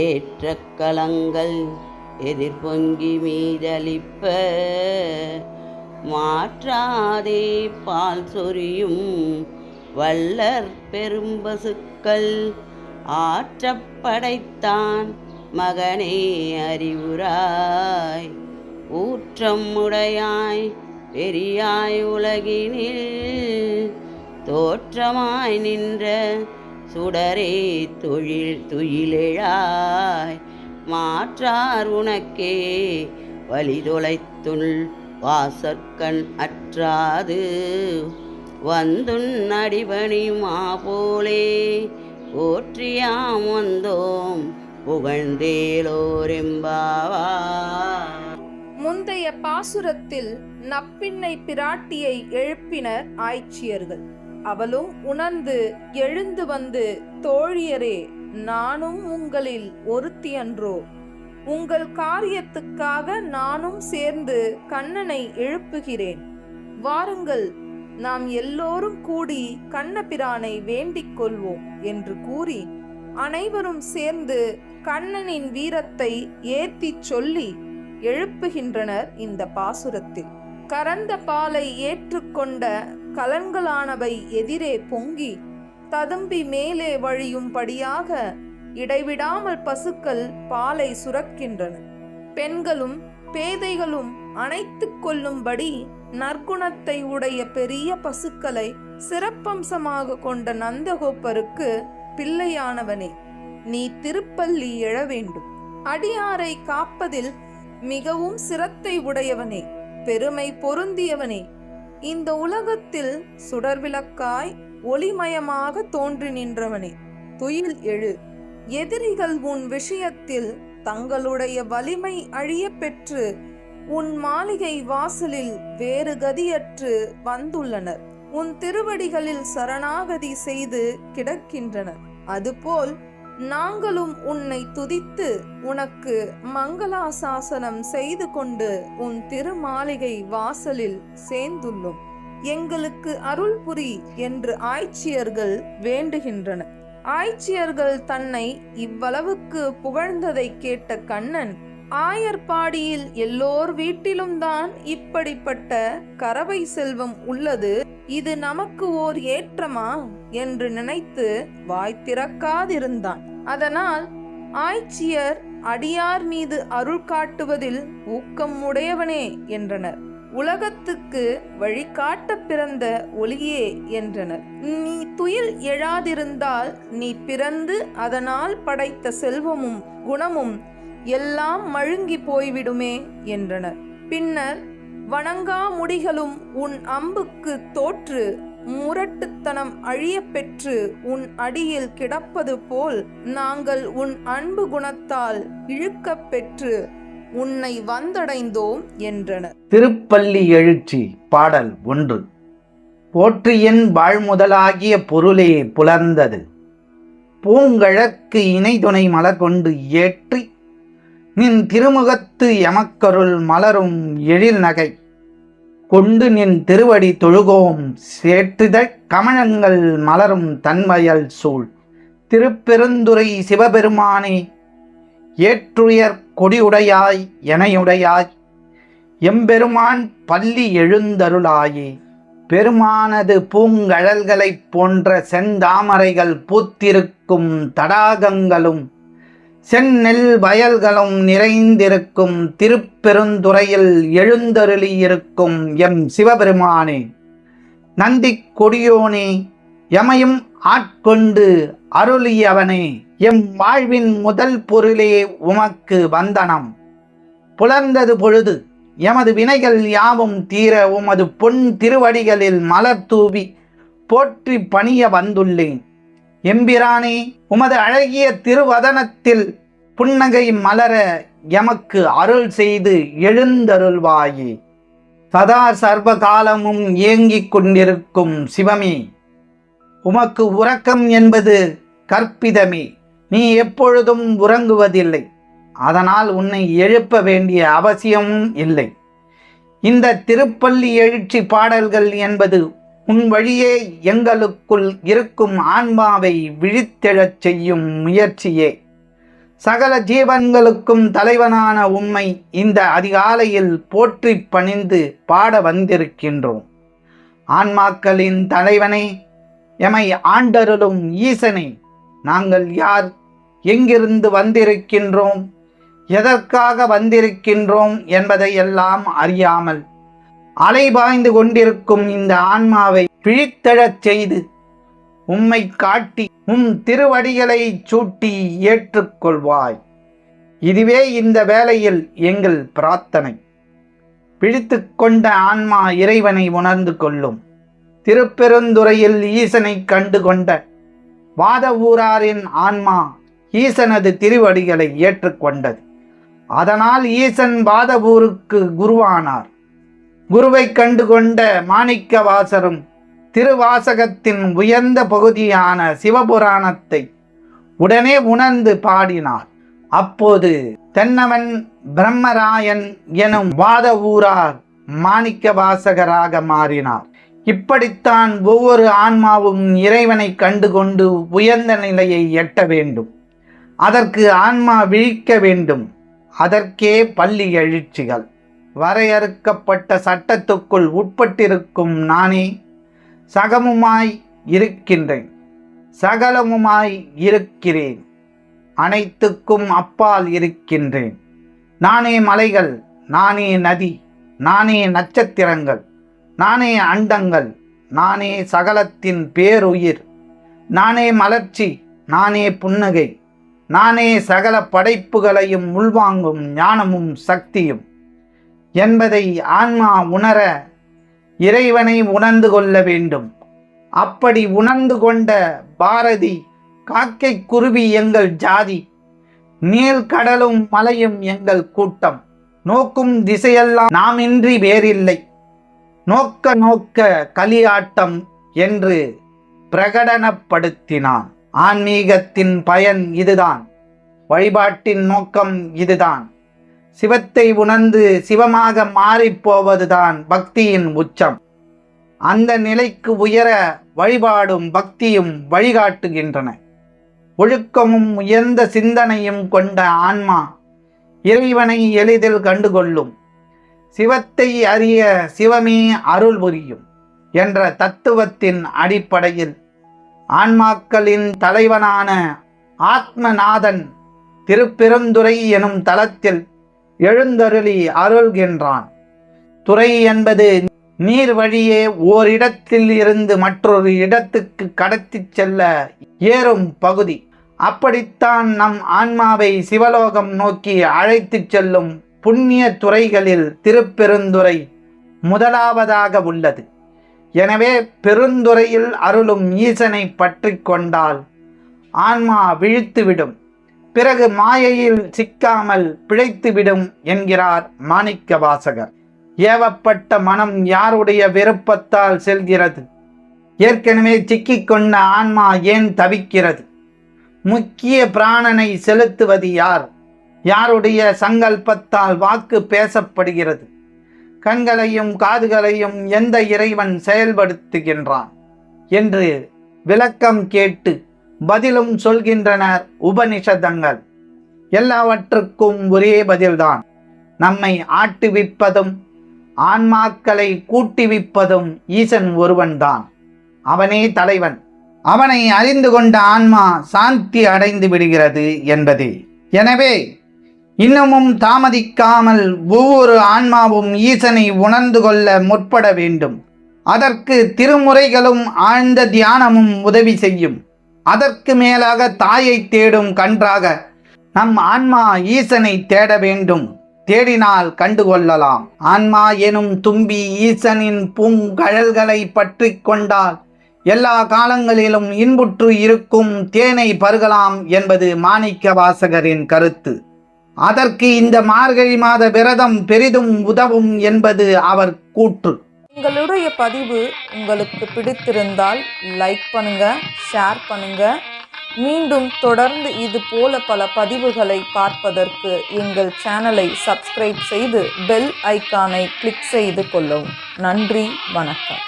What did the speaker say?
ஏற்ற கலங்கள் எதிர்பொங்கி மீதளிப்ப மாற்றாதே பால் சொரியும் வள்ளற் பெரும்பசுக்கள் ஆற்றப்படைத்தான் மகனே அறிவுராய் ஊற்றம் உடையாய் பெரியாய் உலகினில் தோற்றமாய் நின்ற சுடரே துயிலெழாய் மாற்றார் உனக்கே வழிதொலைத்துள் வாசற்கண் அற்றாது வந்துன் அடிபணியுமா போலே போற்றியாம் வந்தோம் புகழ்ந்தேலோரெம்பாவாய். முந்தைய பாசுரத்தில் நப்பின்னை பிராட்டியை எழுப்பினர் ஆய்ச்சியர்கள். அவளும் உணர்ந்து எழுந்து வந்து, தோழியரே, நானும் உங்களில் ஒருத்தி அன்றோ? உங்கள் காரியத்துக்காக நானும் சேர்ந்து கண்ணனை எழுப்புகிறேன். வாருங்கள், நாம் எல்லோரும் கூடி கண்ணபிரானை வேண்டிக் கொள்வோம் என்று கூறி அனைவரும் சேர்ந்து கண்ணனின் வீரத்தை ஏத்தி சொல்லி எழுப்புகின்றனர். இந்த பாசுரத்தில் கறந்த பாலை ஏற்றுக்கொண்ட கலன்களானவை எதிரே பொங்கி ததும்பி மேலே வழியும்படியாக இடைவிடாமல் பசுக்கள் பாலை சுரக்கின்றன. பெண்களும் பேதைகளும் அணைத்து கொள்ளும்படி நற்குணத்தை உடைய பெரிய பசுக்களை சிறப்பம்சமாக கொண்ட நந்தகோப்பருக்கு பிள்ளையானவனே, நீ திருப்பள்ளி எழ வேண்டும். அடியாரை காப்பதில் மிகவும் சிரத்தை உடையவனே, பெருமை பொருந்தியவனே, இந்த உலகத்தில் சுடர்விளக்காய் ஒளிமயமாக தோன்றி நின்றவனே, துயில் எழு. எதிரிகள் உன் விஷயத்தில் தங்களுடைய வலிமை அழிய பெற்று உன் மாளிகை வாசலில் வேறு கதியற்று வந்துள்ளனர். உன் திருவடிகளில் சரணாகதி செய்து கிடக்கின்றனர். அதுபோல் நாங்களும் உன்னை துதித்து உனக்கு மங்களாசாசனம் செய்து கொண்டு உன் திருமாளிகை வாசலில் சேர்ந்துள்ளோம். எங்களுக்கு அருள் புரி என்று ஆய்ச்சியர்கள் வேண்டுகின்றனர். ஆய்ச்சியர்கள் தன்னை இவ்வளவுக்கு புகழ்ந்ததை கேட்ட கண்ணன், ஆயர்பாடியில் எல்லோர் வீட்டிலும் தான் இப்படிப்பட்ட கறவை செல்வம் உள்ளது, இது நமக்கு ஓர் ஏற்றமா என்று நினைத்து வாய் திறக்காதிருந்தான். அதனால் ஆய்ச்சியர் அடியார் மீது அருள் காட்டுவதில் ஊக்கம் உடையவனே என்றனர். உலகத்துக்கு வழிகாட்ட பிறந்த ஒளியே என்றனர். நீ துயில் எழாதிருந்தால் நீ பிறந்து அதனால் படைத்த செல்வமும் குணமும் எல்லாம் மழுங்கி போய்விடுமே என்றனர். பின்னர் வணங்கா முடிகளும் உன் அம்புக்கு தோற்று முரட்டுத்தனம் அழிய பெற்று உன் அடியில் கிடப்பது போல் நாங்கள் உன் அன்பு குணத்தால் இழுக்கப் பெற்று உன்னை வந்தடைந்தோம் என்றனர். திருப்பள்ளி எழுச்சி பாடல் 1. போற்றியன் வாழ்முதலாகிய பொருளே புலர்ந்தது, பூங்கழற்கு இணைதுணை மலர் கொண்டு ஏற்றி நின் திருமுகத்து எமக்கருள் மலரும் எழில் நகை கொண்டு நின் திருவடி தொழுகோம் சேற்றுதற் கமழங்கள் மலரும் தன்வயல் சூழ் திருப்பெருந்துறை சிவபெருமானே, ஏற்றுயர் கொடியுடையாய் எனையுடையாய் எம்பெருமான் பள்ளி எழுந்தருளாயே. பெருமானது பூங்கழல்களைப் போன்ற செந்தாமரைகள் பூத்திருக்கும் தடாகங்களும் செந்நெல் வயல்களும் நிறைந்திருக்கும் திருப்பெருந்துறையில் எழுந்தருளியிருக்கும் எம் சிவபெருமானே, நந்திக் கொடியோனே, எமையும் ஆட்கொண்டு அருளியவனே, எம் வாழ்வின் முதல் பொருளே உமக்கு வந்தனம். புலர்ந்தது பொழுது, எமது வினைகள் யாவும் தீர உமது பொன் திருவடிகளில் மலர் தூவி போற்றி பணிய வந்துள்ளேன். எம்பிரானே, உமது அழகிய திருவதனத்தில் புன்னகை மலர எமக்கு அருள் செய்து எழுந்தருள்வாயே. சதா சர்வ காலமும் ஏங்கிக் கொண்டிருக்கும் சிவமே, உமக்கு உறக்கம் என்பது கற்பிதமே. நீ எப்பொழுதும் உறங்குவதில்லை, அதனால் உன்னை எழுப்ப வேண்டிய அவசியமும் இல்லை. இந்த திருப்பள்ளி எழுச்சி பாடல்கள் என்பது உன் வழியே எங்களுக்குள் இருக்கும் ஆன்மாவை விழித்தெழச் செய்யும் முயற்சியே. சகல ஜீவன்களுக்கும் தலைவனான உம்மை இந்த அதிகாலையில் போற்றி பணிந்து பாட வந்திருக்கின்றோம். ஆன்மாக்களின் தலைவனே, எமை ஆண்டருளும் ஈசனே, நாங்கள் யார், எங்கிருந்து வந்திருக்கின்றோம், எதற்காக வந்திருக்கின்றோம் என்பதையெல்லாம் அறியாமல் அலைபாய்ந்து கொண்டிருக்கும் இந்த ஆன்மாவை பிழித்தெழச் செய்து உம்மை காட்டி உம் திருவடிகளை சூட்டி ஏற்றுக்கொள்வாய். இதுவே இந்த வேளையில் எங்கள் பிரார்த்தனை. பிடித்து கொண்ட ஆன்மா இறைவனை உணர்ந்து கொள்ளும். திருப்பெருந்துறையில் ஈசனை கண்டு கொண்ட வாதவூராரின் ஆன்மா ஈசனது திருவடிகளை ஏற்றுக்கொண்டது. அதனால் ஈசன் வாதவூருக்கு குருவானார். குருவை கண்டு கொண்ட மாணிக்கவாசரும் திருவாசகத்தின் உயர்ந்த பகுதியான சிவபுராணத்தை உடனே உணர்ந்து பாடினார். அப்போது தென்னவன் பிரம்மராயன் எனும் வாதவூரார் மாணிக்கவாசகராக மாறினார். இப்படித்தான் ஒவ்வொரு ஆன்மாவும் இறைவனை கண்டுகொண்டு உயர்ந்த நிலையை எட்ட வேண்டும். அதற்கு ஆன்மா விழிக்க வேண்டும். அதற்கே பள்ளி எழுச்சிகள். வரையறுக்கப்பட்ட சட்டத்துக்குள் உட்பட்டிருக்கும் நானே சகமுமாய் இருக்கின்றேன், சகலமுமாய் இருக்கிறேன், அனைத்துக்கும் அப்பால் இருக்கின்றேன். நானே மலைகள், நானே நதி, நானே நட்சத்திரங்கள், நானே அண்டங்கள், நானே சகலத்தின் பேருயிர், நானே மலர்ச்சி, நானே புன்னகை, நானே சகல படைப்புகளையும் உள்வாங்கும் ஞானமும் சக்தியும் என்பதை ஆன்மா உணர இறைவனை உணர்ந்து கொள்ள வேண்டும். அப்படி உணர்ந்து கொண்ட பாரதி, காக்கை குருவி எங்கள் ஜாதி, நீள்கடலும் மலையும் எங்கள் கூட்டம், நோக்கும் திசையெல்லாம் நாமின்றி வேறில்லை, நோக்க நோக்க கலியாட்டம் என்று பிரகடனப்படுத்தினான். ஆன்மீகத்தின் பயன் இதுதான். வழிபாட்டின் நோக்கம் இதுதான். சிவத்தை உணர்ந்து சிவமாக மாறிப்போவதுதான் பக்தியின் உச்சம். அந்த நிலைக்கு உயர வழிபாடும் பக்தியும் வழிகாட்டுகின்றன. ஒழுக்கமும் உயர்ந்த சிந்தனையும் கொண்ட ஆன்மா இறைவனை எளிதில் கண்டுகொள்ளும். சிவத்தை அறிய சிவமே அருள் புரியும் என்ற தத்துவத்தின் அடிப்படையில் ஆன்மாக்களின் தலைவனான ஆத்மநாதன் திருப்பெருந்துறை எனும் தலத்தில் எழுந்தருளி அருள்கின்றான். துறை என்பது நீர் வழியே ஓரிடத்தில் இருந்து மற்றொரு இடத்துக்கு கடத்தி செல்ல ஏறும் பகுதி. அப்படித்தான் நம் ஆன்மாவை சிவலோகம் நோக்கி அழைத்து செல்லும் புண்ணிய துறைகளில் திருப்பெருந்துறை முதலாவதாக உள்ளது. எனவே பெருந்துறையில் அருளும் ஈசனை பற்றி கொண்டால் ஆன்மா விழித்துவிடும். பிறகு மாயையில் சிக்காமல் பிழைத்துவிடும் என்கிறார் மாணிக்கவாசகர். ஏவப்பட்ட மனம் யாருடைய விருப்பத்தால் செல்கிறது? ஏற்கனவே சிக்கிக்கொண்ட ஆன்மா ஏன் தவிக்கிறது? முக்கிய பிராணனை செலுத்துவது யார்? யாருடைய சங்கல்பத்தால் வாக்கு பேசப்படுகிறது? கண்களையும் காதுகளையும் எந்த இறைவன் செயல்படுத்துகின்றான் என்று விளக்கம் கேட்டு பதிலும் சொல்கின்றனர் உபனிஷதங்கள். எல்லாவற்றுக்கும் ஒரே பதில்தான். நம்மை ஆட்டுவிப்பதும் ஆன்மாக்களை கூட்டுவிப்பதும் ஈசன் ஒருவன்தான். அவனே தலைவன். அவனை அறிந்து கொண்ட ஆன்மா சாந்தி அடைந்து விடுகிறது என்பதே. எனவே இன்னமும் தாமதிக்காமல் ஒவ்வொரு ஆன்மாவும் ஈசனை உணர்ந்து கொள்ள முற்பட வேண்டும். அதற்கு திருமுறைகளும் ஆழ்ந்த தியானமும் உதவி செய்யும். அதற்கு மேலாக தாயை தேடும் கன்றாக நம் ஆன்மா ஈசனை தேட வேண்டும். தேடினால் கண்டுகொள்ளலாம். ஆன்மா எனும் தும்பி ஈசனின் பூங்கழல்களை பற்றி கொண்டால் எல்லா காலங்களிலும் இன்புற்று இருக்கும் தேனை பருகலாம் என்பது மாணிக்கவாசகரின் கருத்து. அதற்கு இந்த மார்கழி மாத விரதம் பெரிதும் உதவும் என்பது அவர் கூற்று. உங்களுடைய பதிவு உங்களுக்கு பிடித்திருந்தால் லைக் பண்ணுங்க, ஷேர் பண்ணுங்க. மீண்டும் தொடர்ந்து இது போல பல பதிவுகளை பார்ப்பதற்கு எங்கள் சேனலை சப்ஸ்கிரைப் செய்து பெல் ஐக்கானை கிளிக் செய்து கொள்ளவும். நன்றி, வணக்கம்.